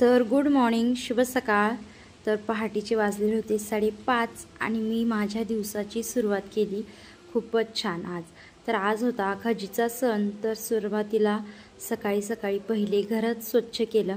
तर good morning, शुभ सकाळ। तर पहाटेचे वाजलेले होते 5:30 आणि मी माझ्या दिवसाची सुरुवात केली खूपच छान आज। तर आज होता आखाजीचा सण। तर सुरुवातीला सकाळी सकाळी पहिले घरच स्वच्छ केलं,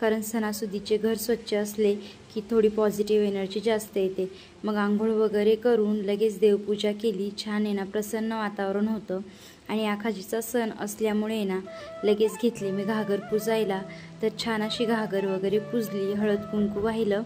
कारण सणासुदीचे घर स्वच्छ असले की थोडी पॉझिटिव्ह एनर्जी जास्त येते। मग आंघोळ वगैरे करून लगेच देवपूजा केली। छान आहे ना, प्रसन्न वातावरण होतं आणि आखाजीचा सण असल्यामुळे ना लगेच घेतली मी घागर पुजायला। तर छान अशी घागर वगैरे पुजली, हळद कुंकू वाहिलं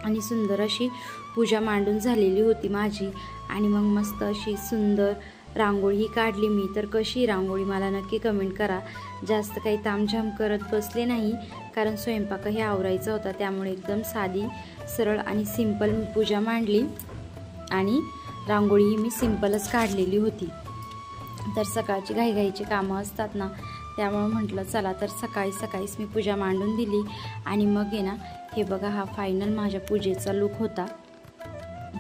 आणि सुंदर अशी पूजा मांडून झालेली होती माझी। आणि मग मस्त अशी सुंदर रांगोळी काढली मी। तर कशी रांगोळी मला नक्की कमेंट करा। जास्त काही तामझाम करत बसले नाही, कारण स्वयंपाकही आवरायचा होता, त्यामुळे एकदम साधी सरळ आणि सिंपल मी पूजा मांडली आणि रांगोळी मी सिंपलच काढलेली होती। तर सकाळची घाईघाईची कामं असतात ना, त्यामुळे म्हटलं चला तर सकाळी सकाळीच मी पूजा मांडून दिली। आणि मग आहे ना, हे बघा हा फायनल माझ्या पूजेचा लुक होता।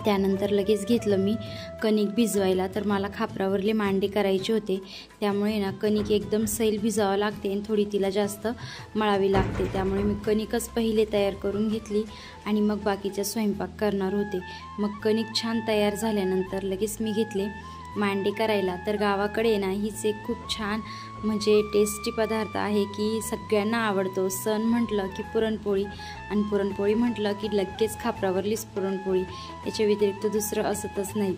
त्यानंतर लगेच घेतलं मी कणिक भिजवायला। तर मला खापरावरले मांडे करायचे होते, त्यामुळे ना कणिक एकदम सैल भिजावं लागते आणि थोडी तिला जास्त मळावी लागते। त्यामुळे मी कणिकच पहिले तयार करून घेतली आणि मग बाकीचा स्वयंपाक करणार होते। मग कणिक छान तयार झाल्यानंतर लगेच मी घेतले मांडे करायला। तर गावाकडे ना हीच एक खूप छान म्हणजे टेस्टी पदार्थ आहे की सगळ्यांना आवडतो। सण म्हटलं की पुरणपोळी, आणि पुरणपोळी म्हटलं की लगेच खापरावरलीच पुरणपोळी, याच्या व्यतिरिक्त दुसरं असतच नाही।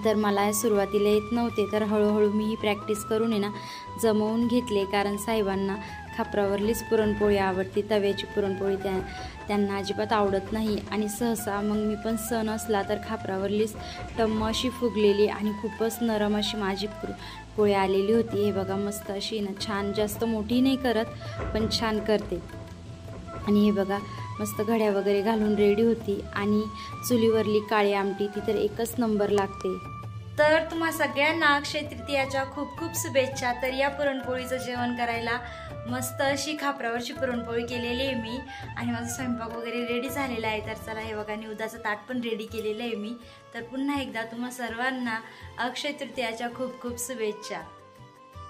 तर मला सुरुवातीला येत नव्हते, तर हळूहळू मी ही प्रॅक्टिस करून आहे ना जमवून घेतले, कारण साहेबांना खापरावरलीच पुरणपोळी आवडते, तव्याची पुरणपोळी त्यांना अजिबात आवडत नाही। आणि सहसा मग मी पण सण असला तर खापरावरलीच टम्म अशी फुगलेली आणि खूपच नरम अशी माझी पोळी आलेली होती। हे बघा मस्त अशी ना छान, जास्त मोठी नाही करत पण छान करते। आणि हे बघा मस्त घड्या वगैरे घालून रेडी होती आणि चुलीवरली काळी आमटी ती तर एकच नंबर लागते। तर तुम्हा सगळ्यांना अक्षय तृतीयाच्या खूप खूप शुभेच्छा। तर या पुरणपोळीचं जेवण करायला मस्त अशी खापरावरची पुरणपोळी केलेली आहे मी, आणि माझा स्वयंपाक वगैरे रेडी झालेला आहे। तर चला हे बघा निवदाचं ताट पण रेडी केलेलं आहे मी। तर पुन्हा एकदा तुम्हा सर्वांना अक्षय तृतीयाच्या खूप खूप शुभेच्छा।